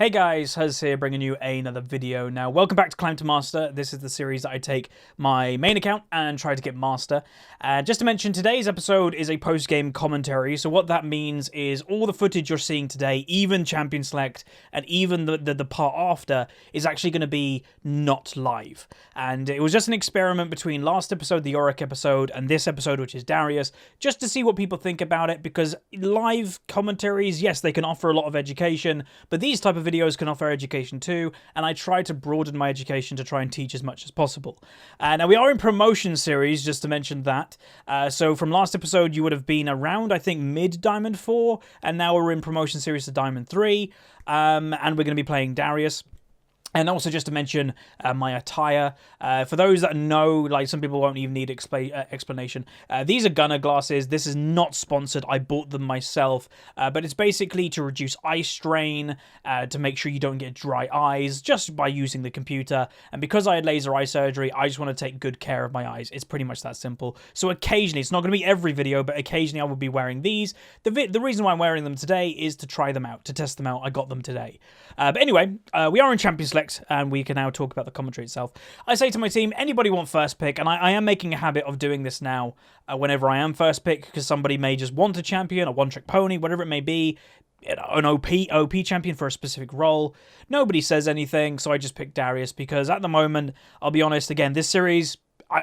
Hey guys, Huzz here, bringing you another video. Now, welcome back to Climb to Master. This is the series that I take my main account and try to get Master. Just to mention, today's episode is a post-game commentary, so what that means is all the footage you're seeing today, even Champion Select, and even the part after, is actually going to be not live. And it was just an experiment between last episode, the Yorick episode, and this episode, which is Darius, just to see what people think about it, because live commentaries, yes, they can offer a lot of education, but these type of videos can offer education too, and I try to broaden my education to try and teach as much as possible. Now, we are in promotion series, just to mention that. So from last episode, you would have been around, I think, mid-Diamond 4, and now we're in promotion series to Diamond 3, and we're going to be playing Darius. And also just to mention my attire, for those that know, like some people won't even need explanation, these are Gunner glasses. This is not sponsored, I bought them myself, but it's basically to reduce eye strain, to make sure you don't get dry eyes, just by using the computer. And because I had laser eye surgery, I just want to take good care of my eyes. It's pretty much that simple. So occasionally, it's not going to be every video, but occasionally I will be wearing these. The reason why I'm wearing them today is to try them out, to test them out. I got them today. But anyway, we are in Champion Select, and we can now talk about the commentary itself. I say to my team, anybody want first pick? And I am making a habit of doing this now whenever I am first pick, because somebody may just want a champion, a one-trick pony, whatever it may be, an OP champion for a specific role. Nobody says anything, so I just pick Darius, because at the moment, I'll be honest, again, this series,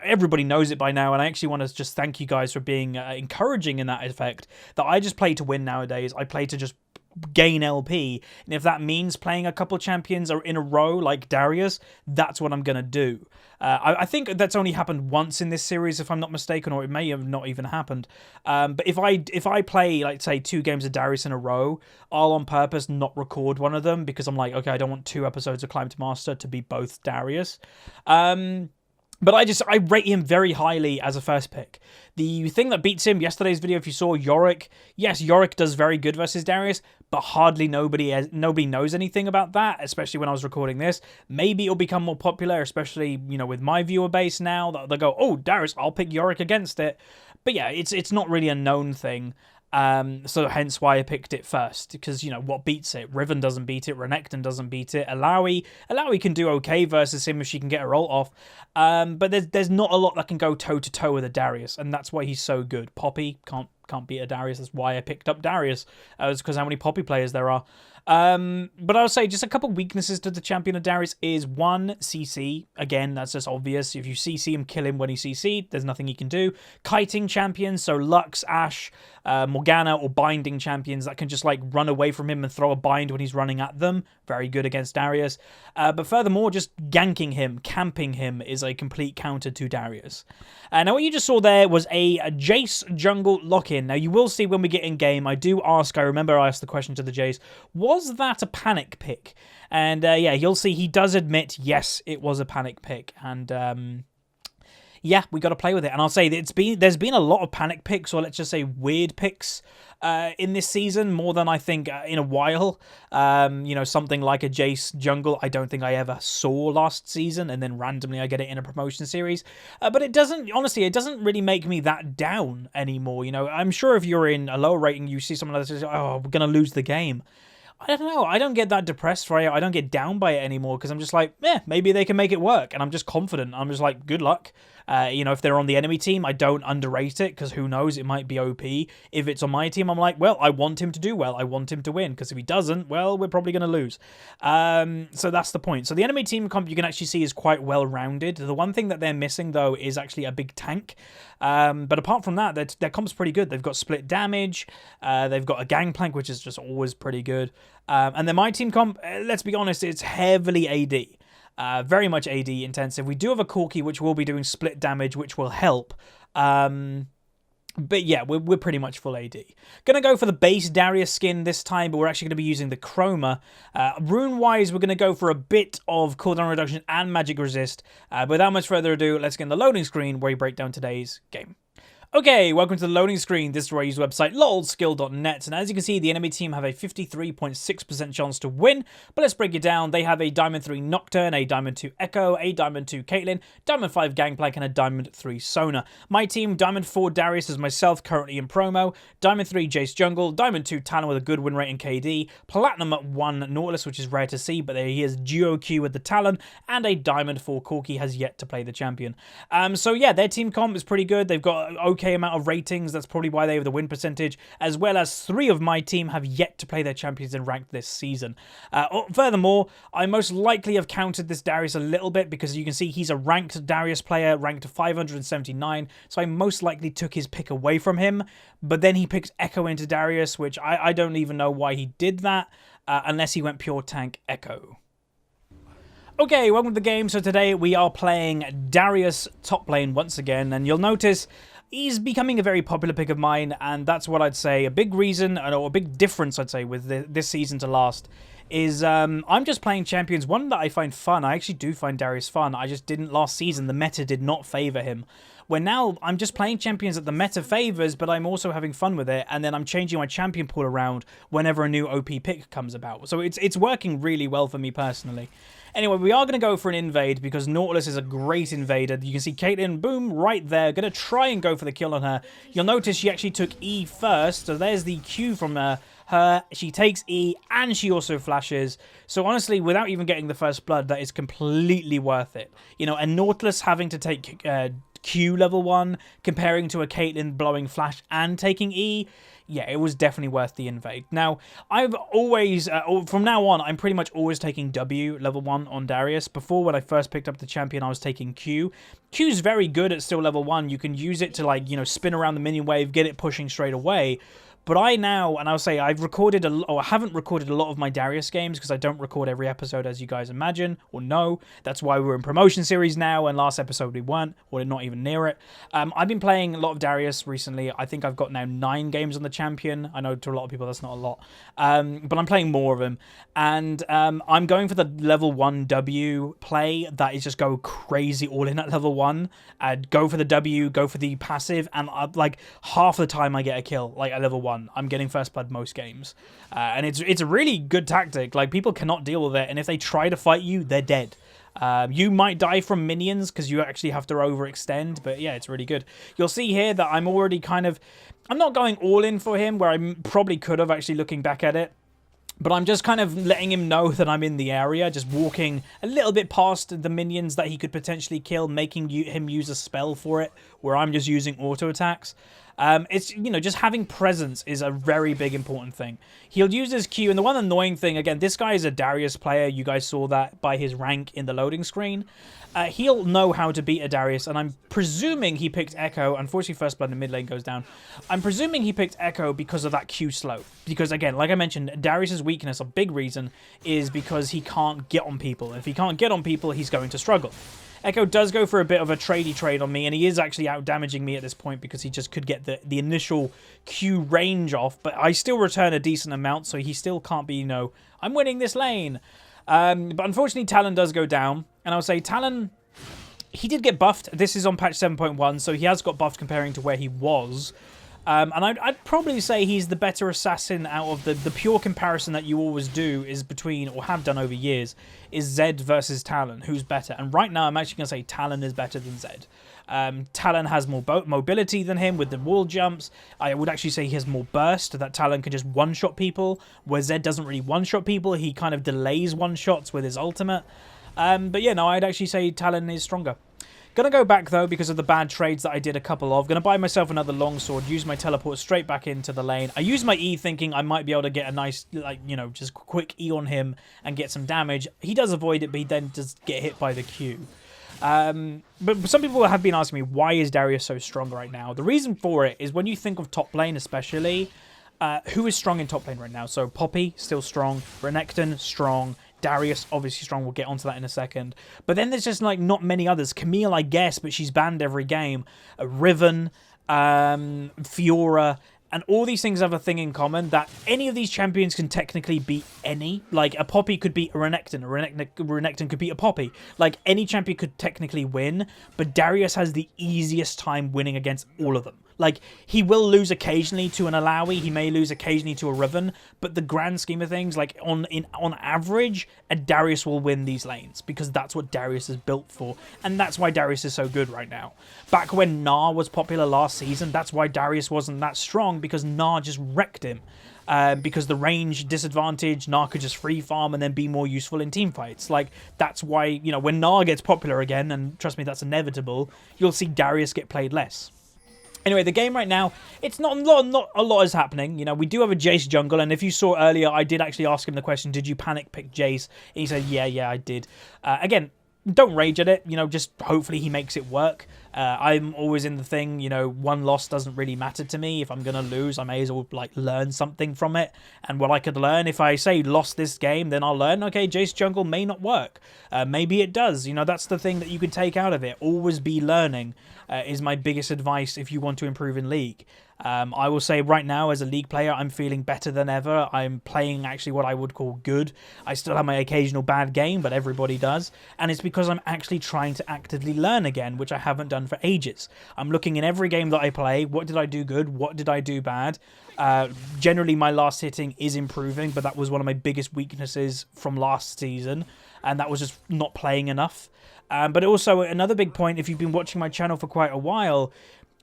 everybody knows it by now, and I actually want to just thank you guys for being encouraging in that effect, that I just play to win nowadays. I play to just gain LP, and if that means playing a couple champions in a row like Darius, that's what I'm gonna do. I think that's only happened once in this series, if I'm not mistaken, or it may have not even happened. But if I play, like, say, 2 games of Darius in a row, I'll on purpose not record one of them, because I'm like, okay, I don't want 2 episodes of Climb to Master to be both Darius. But I rate him very highly as a first pick. The thing that beats him, yesterday's video, if you saw Yorick, yes, Yorick does very good versus Darius, but hardly nobody knows anything about that, especially when I was recording this. Maybe it'll become more popular, especially, you know, with my viewer base now, that they'll go, oh, Darius, I'll pick Yorick against it. But yeah, it's not really a known thing. So hence why I picked it first, because, you know, what beats it? Riven doesn't beat it, Renekton doesn't beat it, Alawi can do okay versus him if she can get her ult off, but there's not a lot that can go toe-to-toe with a Darius, and that's why he's so good. Poppy can't beat a Darius. That's why I picked up Darius. It's because how many Poppy players there are. But I would say just a couple weaknesses to the champion of Darius is 1, CC. Again, that's just obvious. If you CC him, kill him when he CC'd. There's nothing he can do. Kiting champions, so Lux, Ashe, Morgana, or binding champions that can just like run away from him and throw a bind when he's running at them. Very good against Darius. But furthermore, just ganking him, camping him is a complete counter to Darius. Now, what you just saw there was a Jace jungle lock-in. Now, you will see when we get in game, I remember I asked the question to the Jace, was that a panic pick? And yeah, you'll see he does admit, yes, it was a panic pick. And yeah, we got to play with it. And I'll say that there's been a lot of panic picks, or let's just say weird picks, in this season, more than I think in a while. You know, something like a Jace jungle, I don't think I ever saw last season, and then randomly I get it in a promotion series. But it doesn't really make me that down anymore. You know, I'm sure if you're in a lower rating, you see someone that says, oh, we're going to lose the game. I don't know. I don't get that depressed, right? I don't get down by it anymore, because I'm just like, maybe they can make it work. And I'm just confident. I'm just like, good luck. You know, if they're on the enemy team, I don't underrate it, because who knows, it might be OP. If it's on my team, I'm like, well, I want him to do well. I want him to win, because if he doesn't, well, we're probably going to lose. So that's the point. So the enemy team comp you can actually see is quite well-rounded. The one thing that they're missing, though, is actually a big tank. But apart from that, their comp's pretty good. They've got split damage. They've got a gangplank, which is just always pretty good. And then my team comp, let's be honest, it's heavily AD. Very much AD intensive. We do have a Corki, which will be doing split damage, which will help. But yeah, we're pretty much full AD. Gonna go for the base Darius skin this time, but we're actually going to be using the Chroma. Rune-wise, we're going to go for a bit of cooldown reduction and magic resist. Without much further ado, let's get in the loading screen where we break down today's game. Okay, welcome to the loading screen. This is where I use the website lolskill.net, and as you can see, the enemy team have a 53.6% chance to win, but let's break it down. They have a Diamond 3 Nocturne, a Diamond 2 Echo, a Diamond 2 Caitlyn, Diamond 5 Gangplank, and a Diamond 3 Sona. My team, Diamond 4 Darius is myself, currently in promo, Diamond 3 Jace Jungle, Diamond 2 Talon with a good win rate in KD, Platinum 1 Nautilus, which is rare to see, but there he is, duo Q with the Talon, and a Diamond 4 Corki has yet to play the champion. So yeah, their team comp is pretty good. They've got okay amount of ratings. That's probably why they have the win percentage, as well as 3 of my team have yet to play their champions in ranked this season. Furthermore, I most likely have countered this Darius a little bit because you can see he's a ranked Darius player, ranked 579, so I most likely took his pick away from him, but then he picked Echo into Darius, which I don't even know why he did that, unless he went pure tank Echo. Okay, welcome to the game. So today we are playing Darius top lane once again, and you'll notice he's becoming a very popular pick of mine, and that's what I'd say. A big reason, or a big difference, I'd say, with this season to last is I'm just playing champions. One that I find fun. I actually do find Darius fun. I just didn't last season. The meta did not favor him. Where now I'm just playing champions that the meta favors, but I'm also having fun with it, and then I'm changing my champion pool around whenever a new OP pick comes about. So it's working really well for me personally. Anyway, we are going to go for an invade because Nautilus is a great invader. You can see Caitlyn, boom, right there. Going to try and go for the kill on her. You'll notice she actually took E first, so there's the Q from her. She takes E and she also flashes. So honestly, without even getting the first blood, that is completely worth it. You know, and Nautilus having to take Q level 1, comparing to a Caitlyn blowing flash and taking E, yeah, it was definitely worth the invade. Now, I've always, from now on, I'm pretty much always taking W level 1 on Darius. Before, when I first picked up the champion, I was taking Q. Q's very good at still level 1. You can use it to, like, you know, spin around the minion wave, get it pushing straight away. But I now, and I'll say I've recorded, I haven't recorded a lot of my Darius games because I don't record every episode, as you guys imagine or know. That's why we're in promotion series now, and last episode we weren't, or not even near it. I've been playing a lot of Darius recently. I think I've got now 9 games on the champion. I know to a lot of people that's not a lot, but I'm playing more of them. And I'm going for the level 1 W play that is just go crazy all in at level 1. Go for the W, go for the passive, and like half the time I get a kill, like at level 1. I'm getting first blood most games, and it's a really good tactic. Like, people cannot deal with it, and if they try to fight you, they're dead. You might die from minions because you actually have to overextend, but yeah, it's really good. You'll see here that I'm already I'm not going all in for him, where I probably could have, actually looking back at it. But I'm just kind of letting him know that I'm in the area, just walking a little bit past the minions that he could potentially kill, making him use a spell for it, where I'm just using auto attacks. It's, you know, just having presence is a very big important thing. He'll use his Q, and the one annoying thing, again, this guy is a Darius player. You guys saw that by his rank in the loading screen. He'll know how to beat a Darius, and I'm presuming he picked Echo. Unfortunately, first blood in the mid lane goes down. I'm presuming he picked Echo because of that Q slow. Because, again, like I mentioned, Darius's weakness, a big reason, is because he can't get on people. If he can't get on people, he's going to struggle. Echo does go for a bit of a tradey trade on me, and he is actually out-damaging me at this point because he just could get the initial Q range off, but I still return a decent amount, so he still can't be, you know, I'm winning this lane. But unfortunately, Talon does go down, and I'll say Talon, he did get buffed. This is on patch 7.1, so he has got buffed comparing to where he was. And I'd probably say he's the better assassin out of the pure comparison that you always do is between, or have done over years, is Zed versus Talon. Who's better? And right now, I'm actually going to say Talon is better than Zed. Talon has more mobility than him with the wall jumps. I would actually say he has more burst, that Talon can just one-shot people, where Zed doesn't really one-shot people. He kind of delays one-shots with his ultimate. But yeah, no, I'd actually say Talon is stronger. Gonna go back, though, because of the bad trades that I did a couple of. Gonna buy myself another longsword, use my teleport straight back into the lane. I use my E thinking I might be able to get a nice, like, you know, just quick E on him and get some damage. He does avoid it, but he then does get hit by the Q. But some people have been asking me, why is Darius so strong right now? The reason for it is when you think of top lane especially, who is strong in top lane right now? So Poppy, still strong. Renekton, strong. Darius, obviously strong. We'll get onto that in a second. But then there's just, like, not many others. Camille, I guess, but she's banned every game. Riven, Fiora, and all these things have a thing in common, that any of these champions can technically beat any. Like, a Poppy could beat a Renekton. A Renekton could beat a Poppy. Like, any champion could technically win, but Darius has the easiest time winning against all of them. Like, he will lose occasionally to an Alawi, he may lose occasionally to a Riven, but the grand scheme of things, like, on average, a Darius will win these lanes, because that's what Darius is built for, and that's why Darius is so good right now. Back when Gnar was popular last season, that's why Darius wasn't that strong, because Gnar just wrecked him. Because the range disadvantage, Gnar could just free farm and then be more useful in team fights. Like, that's why, you know, when Gnar gets popular again, and trust me, that's inevitable, you'll see Darius get played less. Anyway, the game right now, it's not a lot is happening. You know, we do have a Jace jungle, and if you saw earlier, I did actually ask him the question, did you panic pick Jace? And he said, yeah, I did. Again, don't rage at it, you know, just hopefully he makes it work. I'm always in the thing, you know, one loss doesn't really matter to me. If I'm going to lose, I may as well, like, learn something from it. And what I could learn, if I say lost this game, then I'll learn, okay, Jace jungle may not work. Maybe it does. You know, that's the thing that you can take out of it. Always be learning is my biggest advice if you want to improve in League. I will say right now, as a League player, I'm feeling better than ever. I'm playing actually what I would call good. I still have my occasional bad game, but everybody does. And it's because I'm actually trying to actively learn again, which I haven't done for ages. I'm looking in every game that I play. What did I do good? What did I do bad? Generally, my last hitting is improving, but that was one of my biggest weaknesses from last season. And that was just not playing enough. But also, another big point, if you've been watching my channel for quite a while,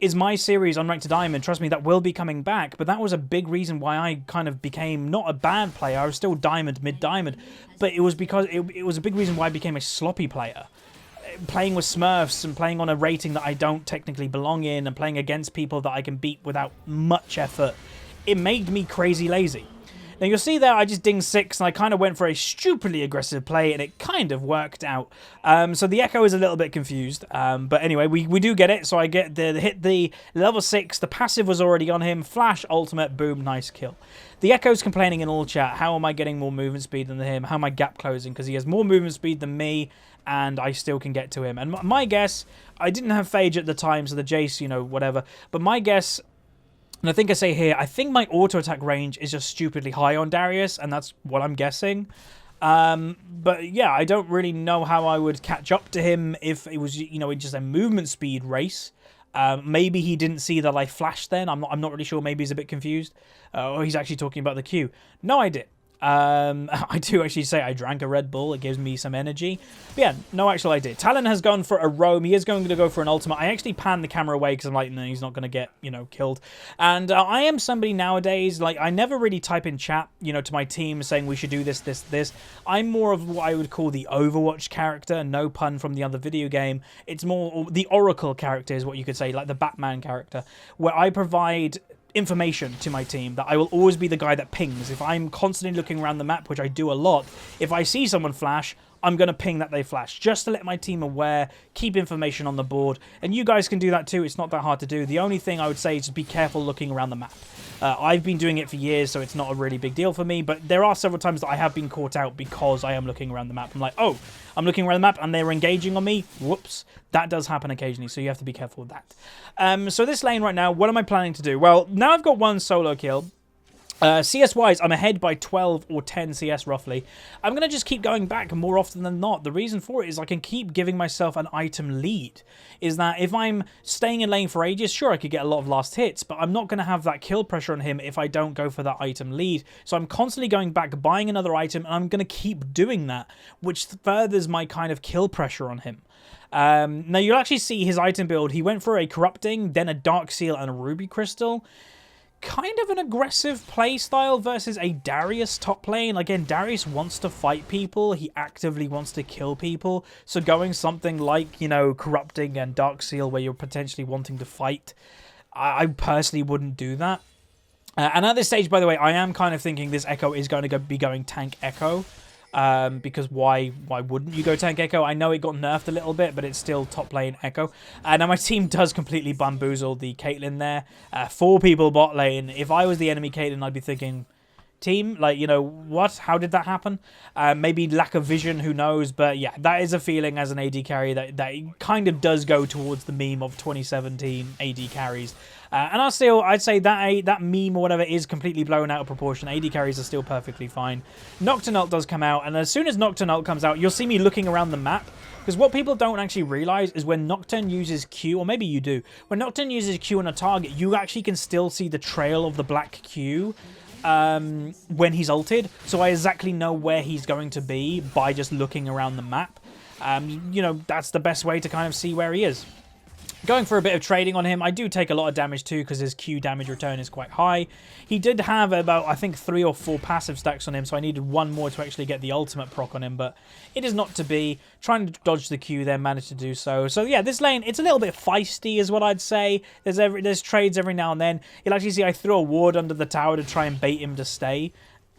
is my series on Rank to Diamond. Trust me, that will be coming back, but that was a big reason why I kind of became not a bad player. I was still Diamond, mid-Diamond, but it was because it was a big reason why I became a sloppy player. Playing with Smurfs and playing on a rating that I don't technically belong in and playing against people that I can beat without much effort, it made me crazy lazy. Now, you'll see there I just dinged 6, and I kind of went for a stupidly aggressive play, and it kind of worked out. So the Echo is a little bit confused. But anyway, we do get it. So I get hit the level 6. The passive was already on him. Flash, ultimate, boom, nice kill. The Echo's complaining in all chat, how am I getting more movement speed than him? How am I gap closing? Because he has more movement speed than me, and I still can get to him. And my guess, I didn't have Phage at the time, so the Jace, you know, whatever. But my guess... And I think I say here, I think my auto-attack range is just stupidly high on Darius, and that's what I'm guessing. But yeah, I don't really know how I would catch up to him if it was, you know, just a movement speed race. Maybe he didn't see that I flashed then. I'm not really sure. Maybe he's a bit confused. Or he's actually talking about the Q. No idea. I do actually say I drank a Red Bull. It gives me some energy. But yeah, no actual idea. Talon has gone for a roam. He is going to go for an ultimate. I actually panned the camera away because I'm like, no, he's not going to get, you know, killed. And I am somebody nowadays, like, I never really type in chat, you know, to my team saying we should do this, this, this. I'm more of what I would call the Overwatch character. No pun from the other video game. It's more the Oracle character is what you could say, like the Batman character, where I provide information to my team that I will always be the guy that pings. If I'm constantly looking around the map, which I do a lot, if I see someone flash, I'm going to ping that they flash, just to let my team aware, keep information on the board, and you guys can do that too. It's not that hard to do. The only thing I would say is just be careful looking around the map. I've been doing it for years, so it's not a really big deal for me, but there are several times that I have been caught out because I am looking around the map. I'm like, oh, I'm looking around the map and they're engaging on me. Whoops. That does happen occasionally, so you have to be careful with that. So this lane right now, what am I planning to do? Well, now I've got one solo kill. CS-wise, I'm ahead by 12 or 10 CS roughly. I'm going to just keep going back more often than not. The reason for it is I can keep giving myself an item lead. Is that if I'm staying in lane for ages, sure, I could get a lot of last hits, but I'm not going to have that kill pressure on him if I don't go for that item lead. So I'm constantly going back, buying another item, and I'm going to keep doing that, which furthers my kind of kill pressure on him. Now, you'll actually see his item build. He went for a Corrupting, then a Dark Seal, and a Ruby Crystal. Kind of an aggressive play style versus a Darius top lane. Again, Darius wants to fight people. He actively wants to kill people. So going something like, you know, Corrupting and Dark Seal where you're potentially wanting to fight, I personally wouldn't do that. And at this stage, by the way, I am kind of thinking this Echo is going to be going tank Echo. Because why wouldn't you go tank Echo? I know it got nerfed a little bit, but it's still top lane Echo. Now my team does completely bamboozle the Caitlyn there. 4 people bot lane. If I was the enemy Caitlyn, I'd be thinking, team, like, you know, what? How did that happen? Maybe lack of vision, who knows? But yeah, that is a feeling as an AD carry that kind of does go towards the meme of 2017 AD carries. And I'd say that meme or whatever is completely blown out of proportion. AD carries are still perfectly fine. Nocturne does come out, and as soon as Nocturne comes out, you'll see me looking around the map. Because what people don't actually realize is when Nocturne uses Q, or maybe you do, when Nocturne uses Q on a target, you actually can still see the trail of the black Q when he's ulted. So I exactly know where he's going to be by just looking around the map. You know, that's the best way to kind of see where he is. Going for a bit of trading on him, I do take a lot of damage too because his Q damage return is quite high. He did have about, I think, 3 or 4 passive stacks on him, so I needed 1 more to actually get the ultimate proc on him, but it is not to be. Trying to dodge the Q there, managed to do so. So yeah, this lane, it's a little bit feisty is what I'd say. There's trades every now and then. You'll actually see I threw a ward under the tower to try and bait him to stay.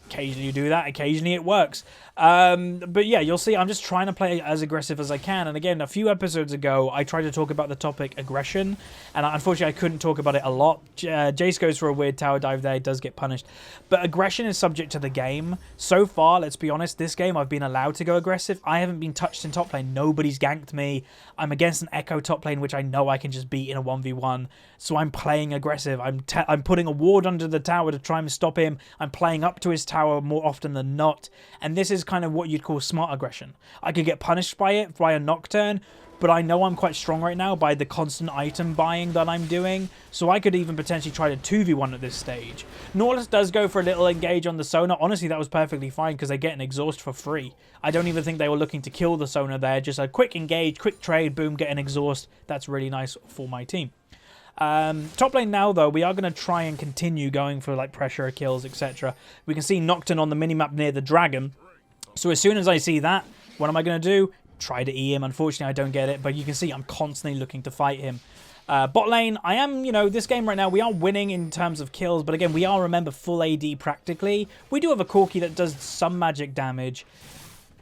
Occasionally you do that, occasionally it works. But yeah, you'll see I'm just trying to play as aggressive as I can. And again, a few episodes ago, I tried to talk about the topic aggression, and unfortunately I couldn't talk about it a lot. Jace goes for a weird tower dive there, he does get punished. But aggression is subject to the game. So far, let's be honest, this game I've been allowed to go aggressive. I haven't been touched in top lane, nobody's ganked me. I'm against an Echo top lane, which I know I can just beat in a 1v1. So I'm playing aggressive. I'm putting a ward under the tower to try and stop him. I'm playing up to his tower more often than not. And this is kind of what you'd call smart aggression. I could get punished by it, by a Nocturne, but I know I'm quite strong right now by the constant item buying that I'm doing. So I could even potentially try to 2v1 at this stage. Nautilus does go for a little engage on the Sona. Honestly, that was perfectly fine because they get an exhaust for free. I don't even think they were looking to kill the Sona there. Just a quick engage, quick trade, boom, get an exhaust. That's really nice for my team. Top lane now, though, we are going to try and continue going for like pressure kills, etc. We can see Nocturne on the minimap near the dragon. So as soon as I see that, what am I going to do? Try to E him. Unfortunately, I don't get it, but you can see I'm constantly looking to fight him. Bot lane, I am, you know, this game right now, we are winning in terms of kills, but again, we are, remember, full AD practically. We do have a Corki that does some magic damage,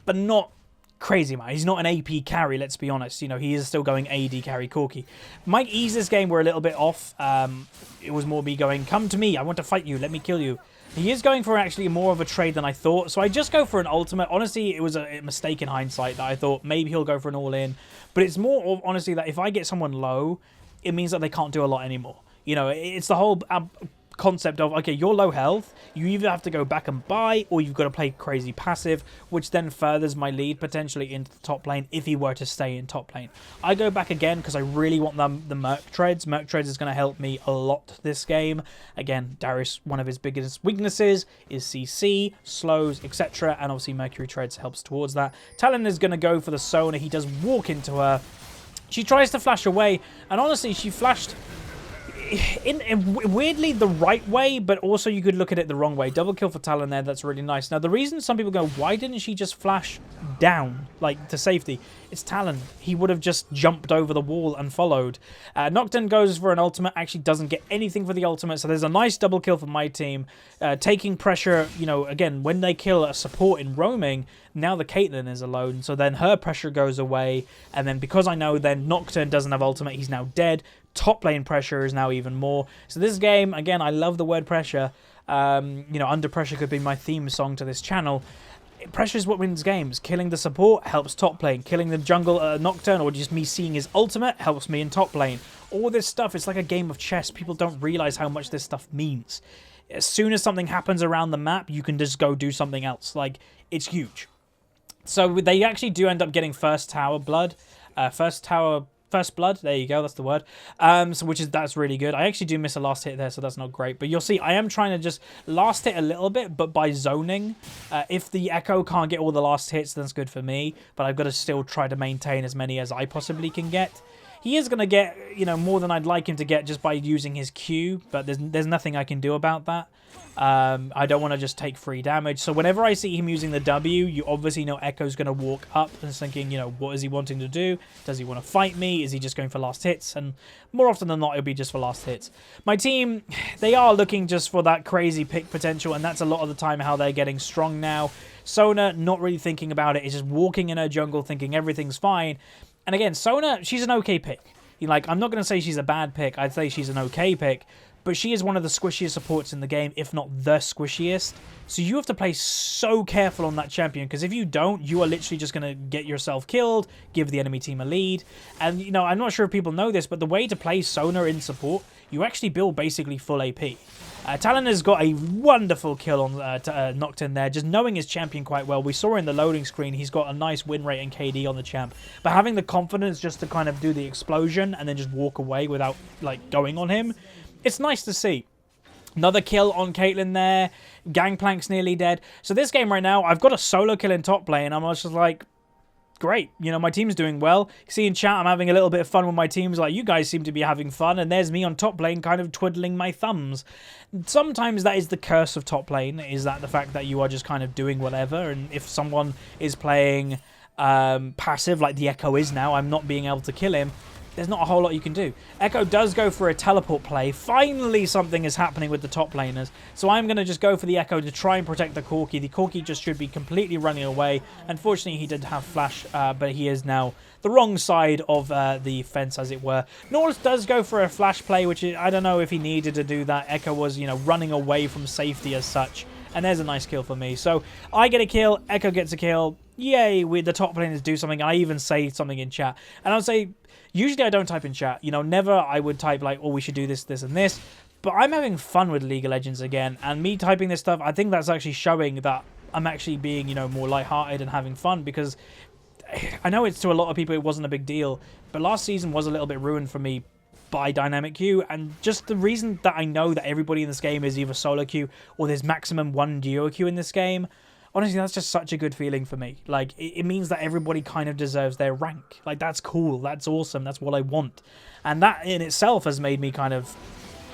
but not crazy amount. He's not an AP carry, let's be honest. You know, he is still going AD carry Corki. Might ease this game, we're a little bit off. It was more me going, come to me, I want to fight you, let me kill you. He is going for actually more of a trade than I thought, so I just go for an ultimate. Honestly, it was a mistake in hindsight that I thought maybe he'll go for an all-in. But it's more of, honestly, that if I get someone low, it means that they can't do a lot anymore. You know, it's the whole concept of, okay, you're low health, you either have to go back and buy, or you've got to play crazy passive, which then furthers my lead potentially into the top lane if he were to stay in top lane. I go back again because I really want the Merc Treads. Merc Treads is going to help me a lot this game. Again, Darius, one of his biggest weaknesses is CC, slows, etc. And obviously Mercury Treads helps towards that. Talon is going to go for the Sona. He does walk into her. She tries to flash away, and honestly, she flashed in weirdly the right way, but also you could look at it the wrong way. Double kill for Talon there, that's really nice. Now the reason some people go, why didn't she just flash down, like to safety? It's Talon. He would have just jumped over the wall and followed. Nocturne goes for an ultimate, actually doesn't get anything for the ultimate, so there's a nice double kill for my team. Taking pressure, you know, again, when they kill a support in roaming, now the Caitlyn is alone, so then her pressure goes away, and then because I know then Nocturne doesn't have ultimate, he's now dead. Top lane pressure is now even more. So this game, again, I love the word pressure. You know, Under Pressure could be my theme song to this channel. Pressure is what wins games. Killing the support helps top lane. Killing the jungle Nocturne, or just me seeing his ultimate, helps me in top lane. All this stuff, it's like a game of chess. People don't realize how much this stuff means. As soon as something happens around the map, you can just go do something else. Like, it's huge. So they actually do end up getting first tower blood. First blood, there you go, that's the word. So that's really good. I actually do miss a last hit there, so that's not great. But you'll see, I am trying to just last hit a little bit, but by zoning. If the Echo can't get all the last hits, then that's good for me. But I've got to still try to maintain as many as I possibly can get. He is going to get, you know, more than I'd like him to get just by using his Q, but there's nothing I can do about that. I don't want to just take free damage. So whenever I see him using the W, you obviously know Echo's going to walk up and thinking, you know, what is he wanting to do? Does he want to fight me? Is he just going for last hits? And more often than not, it'll be just for last hits. My team, they are looking just for that crazy pick potential, and that's a lot of the time how they're getting strong now. Sona, not really thinking about it, is just walking in her jungle thinking everything's fine. And again, Sona, she's an okay pick. Like, I'm not going to say she's a bad pick. I'd say she's an okay pick. But she is one of the squishiest supports in the game, if not the squishiest. So you have to play so careful on that champion, because if you don't, you are literally just going to get yourself killed, give the enemy team a lead. And, you know, I'm not sure if people know this, but the way to play Sona in support you actually build basically full AP. Talon has got a wonderful kill on Nocturne there, just knowing his champion quite well. We saw in the loading screen he's got a nice win rate and KD on the champ, but having the confidence just to kind of do the explosion and then just walk away without like going on him, it's nice to see. Another kill on Caitlyn there. Gangplank's nearly dead. So this game right now, I've got a solo kill in top lane. I'm just like, great. You know, my team's doing well. See in chat, I'm having a little bit of fun with my teams. Like, you guys seem to be having fun. And there's me on top lane kind of twiddling my thumbs. Sometimes that is the curse of top lane, is that the fact that you are just kind of doing whatever. And if someone is playing passive, like the Echo is now, I'm not being able to kill him. There's not a whole lot you can do. Echo does go for a teleport play. Finally, something is happening with the top laners. So I'm going to just go for the Echo to try and protect the Corki. The Corki just should be completely running away. Unfortunately, he did have flash, but he is now the wrong side of the fence, as it were. Norris does go for a flash play, which I don't know if he needed to do that. Echo was, you know, running away from safety as such. And there's a nice kill for me. So I get a kill. Echo gets a kill. Yay, the top laners do something. I even say something in chat. And I'll say, usually I don't type in chat. You know, never I would type like, oh, we should do this, this, and this. But I'm having fun with League of Legends again. And me typing this stuff, I think that's actually showing that I'm actually being, you know, more lighthearted and having fun. Because I know it's to a lot of people it wasn't a big deal. But last season was a little bit ruined for me by dynamic queue, and just the reason that I know that everybody in this game is either solo queue or there's maximum one duo queue in this game, honestly, that's just such a good feeling for me. Like, it means that everybody kind of deserves their rank. Like, that's cool, that's awesome, that's what I want. And that in itself has made me kind of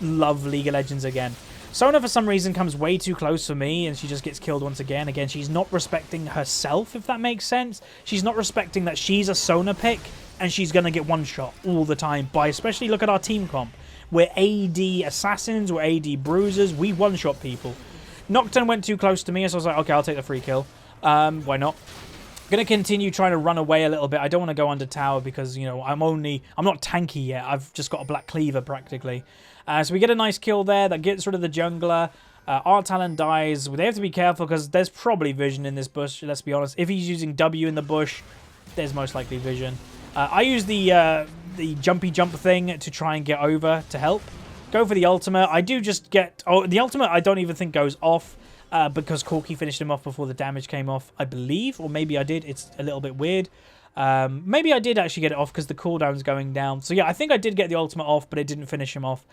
love League of Legends again. Sona, for some reason, comes way too close for me, and she just gets killed once again. Again, she's not respecting herself, if that makes sense. She's not respecting that she's a Sona pick, and she's going to get one shot all the time by, especially look at our team comp. We're AD assassins, we're AD bruisers, we one-shot people. Nocturne went too close to me, so I was like, okay, I'll take the free kill. Why not? Going to continue trying to run away a little bit. I don't want to go under tower because, you know, I'm not tanky yet. I've just got a black cleaver practically. So we get a nice kill there that gets rid of the jungler. Our Talon dies. They have to be careful because there's probably vision in this bush, let's be honest. If he's using W in the bush, there's most likely vision. I use the jumpy jump thing to try and get over to help. Go for the ultimate. I do just get... Oh, the ultimate I don't even think goes off because Corki finished him off before the damage came off, I believe. Or maybe I did. It's a little bit weird. Maybe I did actually get it off because the cooldown's going down. So yeah, I think I did get the ultimate off, but it didn't finish him off.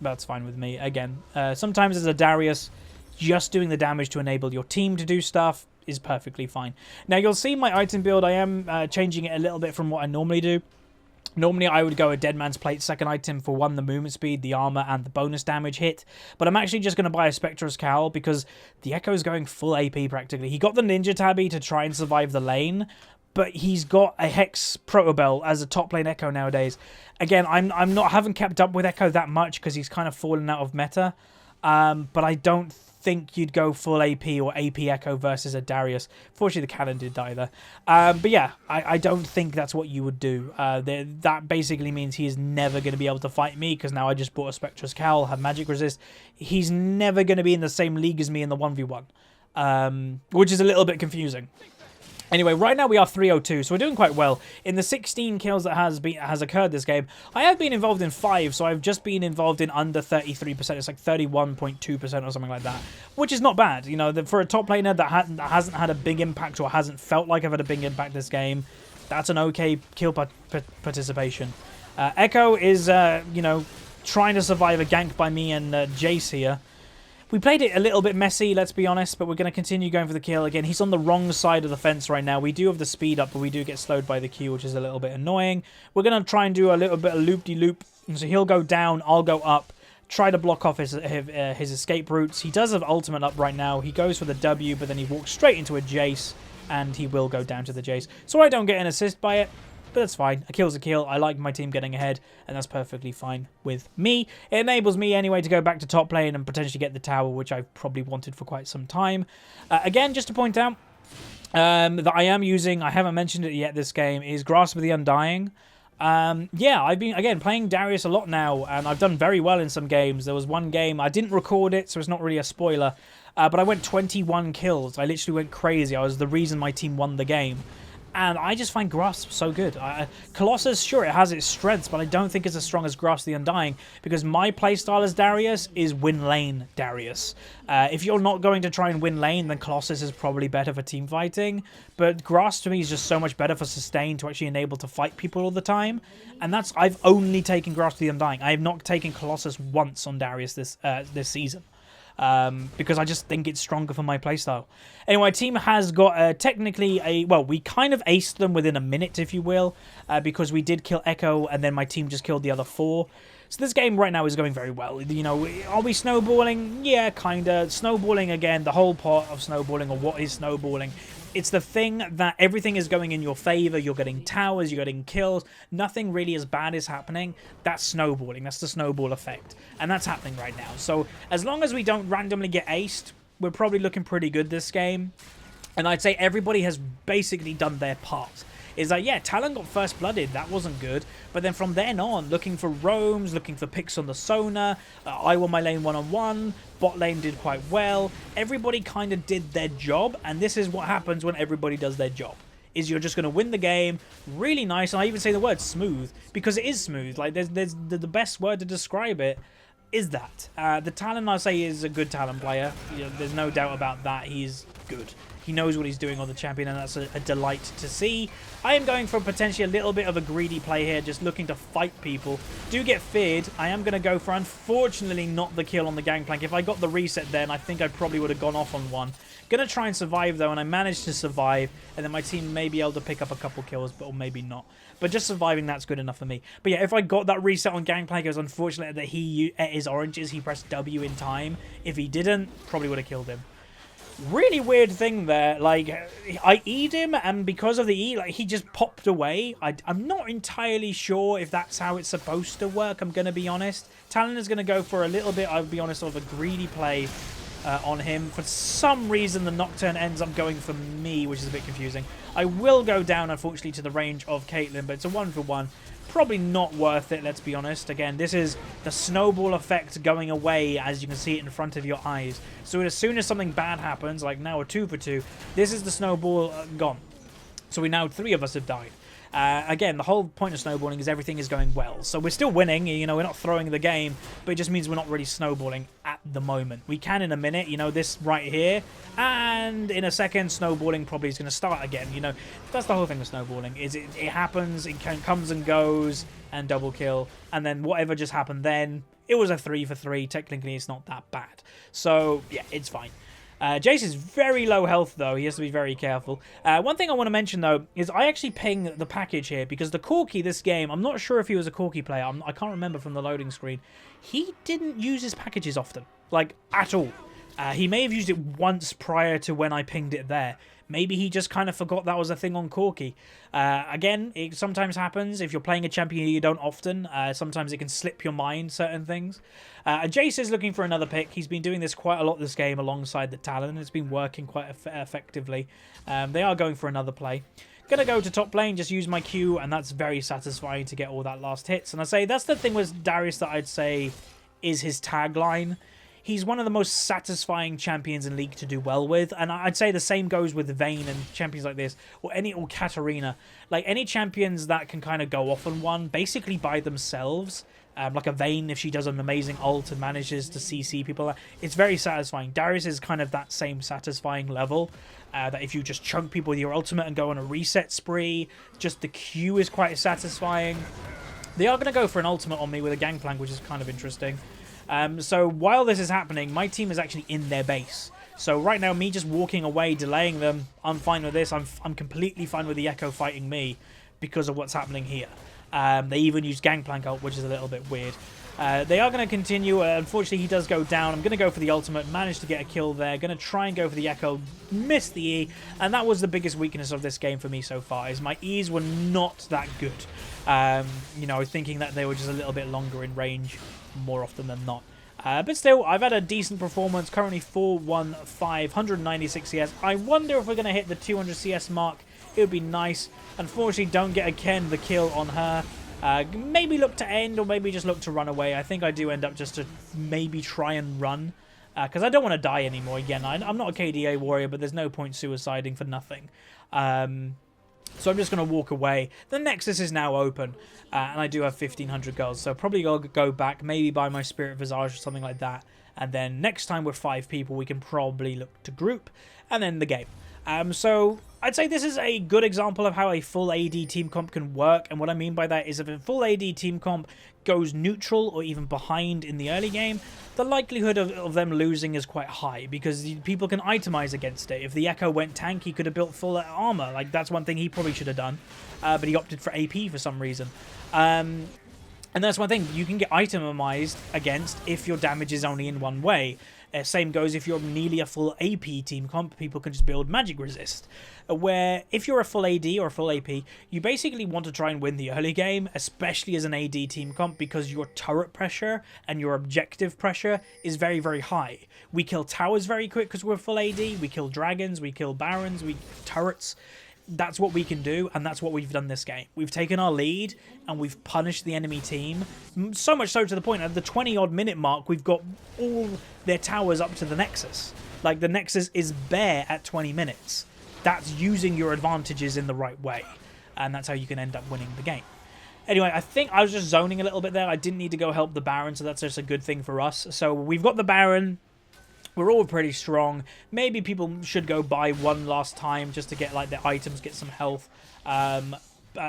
That's fine with me. Again, sometimes as a Darius, just doing the damage to enable your team to do stuff is perfectly fine. Now, you'll see my item build. I am changing it a little bit from what I normally do. Normally, I would go a Dead Man's Plate second item for one, the movement speed, the armor, and the bonus damage hit. But I'm actually just going to buy a Spectre's Cowl because the Echo is going full AP practically. He got the Ninja Tabby to try and survive the lane, but he's got a Hex Protobell as a top lane Echo nowadays. Again, I haven't kept up with Echo that much because he's kind of fallen out of meta. But I don't think you'd go full AP or AP Echo versus a Darius. Fortunately, the cannon did die there. But yeah, I don't think that's what you would do. That basically means he is never going to be able to fight me because now I just bought a Spectre's Cowl, have magic resist. He's never going to be in the same league as me in the 1v1, which is a little bit confusing. Anyway, right now we are 302, so we're doing quite well. In the 16 kills that has occurred this game, I have been involved in 5, so I've just been involved in under 33%. It's like 31.2% or something like that, which is not bad. You know, for a top laner that hasn't had a big impact or hasn't felt like I've had a big impact this game, that's an okay kill participation. Echo is, you know, trying to survive a gank by me and Jace here. We played it a little bit messy, let's be honest, but we're going to continue going for the kill. Again, he's on the wrong side of the fence right now. We do have the speed up, but we do get slowed by the Q, which is a little bit annoying. We're going to try and do a little bit of loop-de-loop. So he'll go down, I'll go up, try to block off his escape routes. He does have ultimate up right now. He goes for the W, but then he walks straight into a Jace, and he will go down to the Jace. So I don't get an assist by it. But that's fine. A kill's a kill. I like my team getting ahead, and that's perfectly fine with me. It enables me anyway to go back to top lane and potentially get the tower, which I've probably wanted for quite some time. Again, just to point out that I am using, I haven't mentioned it yet this game, is Grasp of the Undying. Yeah, I've been, again, playing Darius a lot now, and I've done very well in some games. There was one game, I didn't record it, so it's not really a spoiler, but I went 21 kills. I literally went crazy. I was the reason my team won the game. And I just find Grasp so good. Colossus, sure, it has its strengths, but I don't think it's as strong as Grasp the Undying, because my playstyle as Darius is win lane Darius. If you're not going to try and win lane, then Colossus is probably better for team fighting, but Grasp to me is just so much better for sustain to actually enable to fight people all the time, and I've only taken Grasp the Undying. I have not taken Colossus once on Darius this season. Because I just think it's stronger for my playstyle. Anyway, my team has got technically well, we kind of aced them within a minute, if you will, because we did kill Echo, and then my team just killed the other 4. So this game right now is going very well. You know, are we snowballing? Yeah, kinda. Snowballing again, the whole part of snowballing, or what is snowballing? It's the thing that everything is going in your favor. You're getting towers, you're getting kills. Nothing really as bad is happening. That's snowballing. That's the snowball effect. And that's happening right now. So as long as we don't randomly get aced, we're probably looking pretty good this game. And I'd say everybody has basically done their part. Is like, yeah, Talon got first blooded, that wasn't good, but then from then on, looking for roams, looking for picks on the Sona, I won my lane one-on-one, bot lane did quite well, everybody kind of did their job, and this is what happens when everybody does their job, is you're just going to win the game, really nice, and I even say the word smooth, because it is smooth, like, there's the best word to describe it is that. The Talon, I say, is a good Talon player, you know, there's no doubt about that, he's good. He knows what he's doing on the champion, and that's a delight to see. I am going for potentially a little bit of a greedy play here, just looking to fight people. Do get feared. I am going to go for, unfortunately, not the kill on the gangplank. If I got the reset then, I think I probably would have gone off on one. Going to try and survive, though, and I managed to survive, and then my team may be able to pick up a couple kills, but or maybe not. But just surviving, that's good enough for me. But yeah, if I got that reset on gangplank, it was unfortunate that he ate his oranges. He pressed W in time. If he didn't, probably would have killed him. Really weird thing there, like, I E'd him, and because of the E, like, he just popped away. I'm not entirely sure if that's how it's supposed to work, I'm going to be honest. Talon is going to go for a little bit, I'll be honest, of a greedy play on him. For some reason, the Nocturne ends up going for me, which is a bit confusing. I will go down, unfortunately, to the range of Caitlyn, but it's a 1-for-1. Probably not worth it, let's be honest. Again, this is the snowball effect going away as you can see it in front of your eyes. So as soon as something bad happens, like now a 2-for-2, this is the snowball gone. So we now 3 of us have died. Again, the whole point of snowballing is everything is going well. So we're still winning, you know, we're not throwing the game, but it just means we're not really snowballing at the moment. We can in a minute, you know, this right here, and in a second, snowballing probably is going to start again, you know. That's the whole thing with snowballing, is it happens, it comes and goes, and double kill, and then whatever just happened then, it was a 3-for-3, technically it's not that bad. So, yeah, it's fine. Jace is very low health, though. He has to be very careful. One thing I want to mention, though, is I actually ping the package here, because the Corki this game, I'm not sure if he was a Corki player. I can't remember from the loading screen. He didn't use his packages often, like, at all. He may have used it once prior to when I pinged it there. Maybe he just kind of forgot that was a thing on Corki. Again, it sometimes happens. If you're playing a champion you don't often, sometimes it can slip your mind, certain things. Jace is looking for another pick. He's been doing this quite a lot this game alongside the Talon. It's been working quite effectively. They are going for another play. Gonna go to top lane, just use my Q, and that's very satisfying to get all that last hits. And I say that's the thing with Darius that I'd say is his tagline. He's one of the most satisfying champions in League to do well with, and I'd say the same goes with Vayne and champions like this, or Katarina. Like, any champions that can kind of go off on one, basically by themselves, like a Vayne, if she does an amazing ult and manages to CC people, it's very satisfying. Darius is kind of that same satisfying level, that if you just chunk people with your ultimate and go on a reset spree, just the Q is quite satisfying. They are going to go for an ultimate on me with a gangplank, which is kind of interesting. So while this is happening, my team is actually in their base. So right now, me just walking away, delaying them, I'm fine with this. I'm completely fine with the Echo fighting me because of what's happening here. They even use Gangplank ult, which is a little bit weird. They are going to continue. Unfortunately, he does go down. I'm going to go for the ultimate, manage to get a kill there. Going to try and go for the Echo, miss the E, and that was the biggest weakness of this game for me so far, is my E's were not that good. You know, thinking that they were just a little bit longer in range more often than not. But still, I've had a decent performance. Currently 415, 196 CS. I wonder if we're going to hit the 200 CS mark. It would be nice. Unfortunately, don't get again the kill on her. Maybe look to end, or maybe just look to run away. I think I do end up just to maybe try and run, because I don't want to die anymore. Again, I'm not a KDA warrior, but there's no point suiciding for nothing. So I'm just going to walk away. The Nexus is now open, and I do have 1,500 gold. So probably I'll go back, maybe buy my Spirit Visage or something like that. And then next time with 5 people, we can probably look to group, and then the game. So I'd say this is a good example of how a full AD team comp can work. And what I mean by that is if a full AD team comp goes neutral or even behind in the early game, the likelihood of them losing is quite high because people can itemize against it. If the Echo went tank, he could have built full armor. Like, that's one thing he probably should have done, but he opted for AP for some reason. And that's one thing you can get itemized against if your damage is only in one way. Same goes if you're nearly a full AP team comp, people can just build magic resist. Where if you're a full AD or a full AP, you basically want to try and win the early game, especially as an AD team comp, because your turret pressure and your objective pressure is very, very high. We kill towers very quick because we're full AD, we kill dragons, we kill barons, we turrets. That's what we can do, and that's what we've done this game. We've taken our lead, and we've punished the enemy team. So much so to the point, at the 20-odd minute mark, we've got all their towers up to the Nexus. Like, the Nexus is bare at 20 minutes. That's using your advantages in the right way, and that's how you can end up winning the game. Anyway, I think I was just zoning a little bit there. I didn't need to go help the Baron, so that's just a good thing for us. So we've got the Baron. We're all pretty strong. Maybe people should go buy one last time just to get like their items, get some health,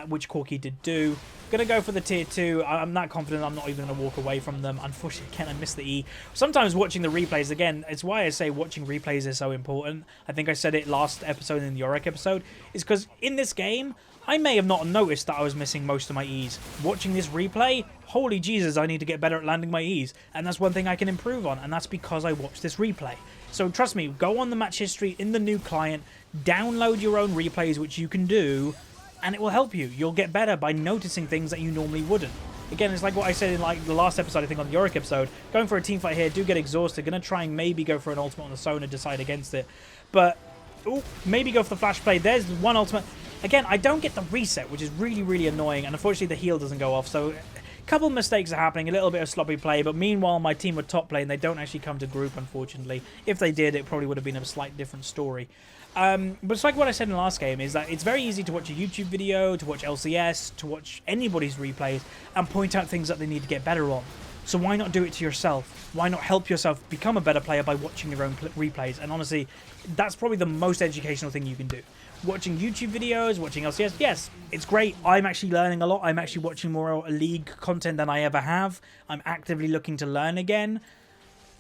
which Corky did do. Gonna go for the tier 2. I'm not confident I'm not even gonna walk away from them. Unfortunately, again, I missed the E. Sometimes watching the replays, again, it's why I say watching replays is so important. I think I said it last episode in the Yorick episode, is because in this game, I may have not noticed that I was missing most of my E's. Watching this replay, holy Jesus, I need to get better at landing my E's. And that's one thing I can improve on, and that's because I watched this replay. So trust me, go on the match history in the new client, download your own replays, which you can do, and it will help you. You'll get better by noticing things that you normally wouldn't. Again, it's like what I said in like the last episode, I think on the Yorick episode. Going for a team fight here, do get exhausted. Gonna try and maybe go for an ultimate on the Sona, decide against it. But, ooh, maybe go for the flash play. There's one ultimate. Again, I don't get the reset, which is really, really annoying. And unfortunately, the heal doesn't go off. So, a couple of mistakes are happening. A little bit of sloppy play. But meanwhile, my team were top lane. They don't actually come to group, unfortunately. If they did, it probably would have been a slight different story. But it's like what I said in the last game, is that it's very easy to watch a YouTube video, to watch LCS, to watch anybody's replays, and point out things that they need to get better on. So why not do it to yourself? Why not help yourself become a better player by watching your own replays? And honestly, that's probably the most educational thing you can do. Watching YouTube videos, watching LCS, yes, it's great. I'm actually learning a lot. I'm actually watching more League content than I ever have. I'm actively looking to learn again.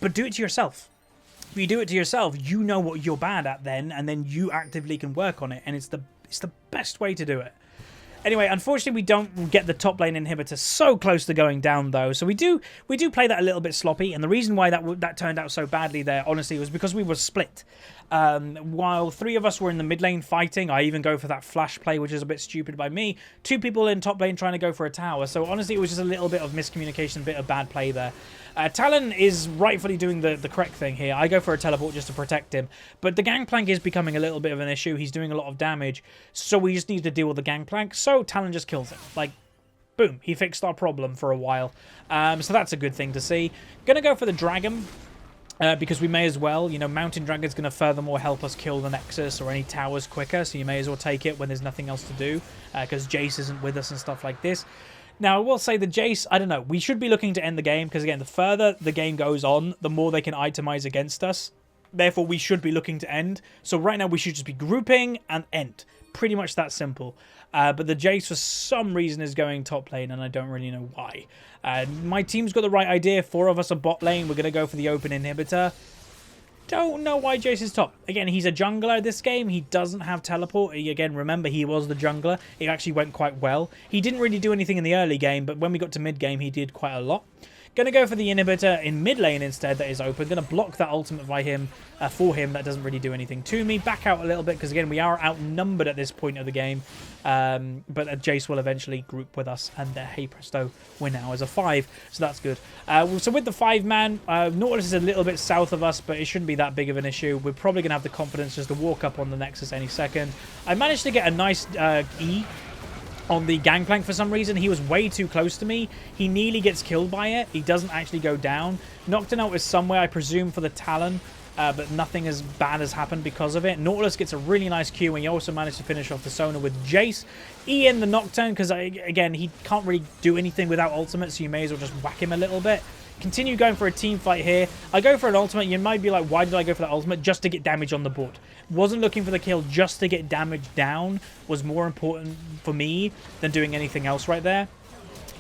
But do it to yourself. If you do it to yourself, you know what you're bad at then, and then you actively can work on it, and it's the best way to do it. Anyway, unfortunately, we don't get the top lane inhibitor so close to going down, though. So we do play that a little bit sloppy, and the reason why that turned out so badly there, honestly, was because we were split. While 3 of us were in the mid lane fighting, I even go for that flash play, which is a bit stupid by me. 2 people in top lane trying to go for a tower. So honestly, it was just a little bit of miscommunication, a bit of bad play there. Talon is rightfully doing the correct thing here. I go for a teleport just to protect him. But the gangplank is becoming a little bit of an issue. He's doing a lot of damage. So we just need to deal with the gangplank. So Talon just kills him. Like, boom. He fixed our problem for a while. So that's a good thing to see. Gonna go for the dragon. Because we may as well, you know, Mountain Dragon's going to furthermore help us kill the Nexus or any towers quicker, so you may as well take it when there's nothing else to do, because Jace isn't with us and stuff like this. Now, I will say the Jace, I don't know, we should be looking to end the game, because again, the further the game goes on, the more they can itemize against us. Therefore, we should be looking to end. So right now, we should just be grouping and end. Pretty much that simple. But the Jace, for some reason, is going top lane, and I don't really know why. My team's got the right idea. 4 of us are bot lane. We're going to go for the open inhibitor. Don't know why Jace is top. Again, he's a jungler this game. He doesn't have teleport. Again, remember, he was the jungler. It actually went quite well. He didn't really do anything in the early game, but when we got to mid game, he did quite a lot. Going to go for the inhibitor in mid lane instead that is open. Going to block that ultimate by him, for him. That doesn't really do anything to me. Back out a little bit because, again, we are outnumbered at this point of the game. But Jace will eventually group with us. And hey presto, we're now as a 5. So that's good. So with the 5-man, Nautilus is a little bit south of us, but it shouldn't be that big of an issue. We're probably going to have the confidence just to walk up on the Nexus any second. I managed to get a nice E. on the gangplank for some reason. He was way too close to me. He nearly gets killed by it. He doesn't actually go down. Nocturne is somewhere, I presume, for the Talon, but nothing as bad has happened because of it. Nautilus gets a really nice Q, and he also managed to finish off the Sona with Jace. Ian the Nocturne, because, again, he can't really do anything without ultimate, so you may as well just whack him a little bit. Continue going for a team fight here. I go for an ultimate. You might be like, why did I go for that ultimate? Just to get damage on the board. Wasn't looking for the kill, just to get damage down was more important for me than doing anything else right there.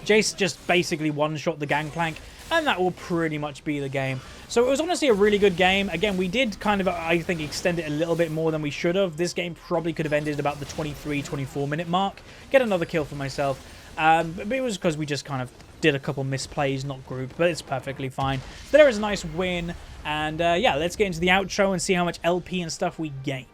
Jace just basically one-shot the gangplank, and that will pretty much be the game. So it was honestly a really good game. Again, we did kind of, I think, extend it a little bit more than we should have. This game probably could have ended about the 23, 24-minute mark. Get another kill for myself. But it was because we just kind of did a couple misplays, not grouped, but it's perfectly fine. There is a nice win, and yeah, let's get into the outro and see how much LP and stuff we gained.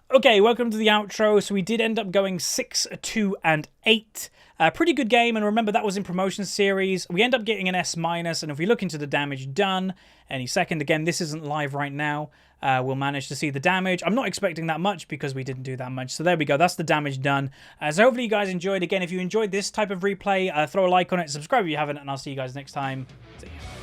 Okay, welcome to the outro. So we did end up going 6, 2, and 8. Pretty good game, and remember that was in promotion series. We end up getting an S-, and if we look into the damage done any second, again, this isn't live right now, we'll manage to see the damage. I'm not expecting that much because we didn't do that much. So there we go, that's the damage done. So hopefully you guys enjoyed. Again, if you enjoyed this type of replay, throw a like on it, subscribe if you haven't, and I'll see you guys next time. See ya.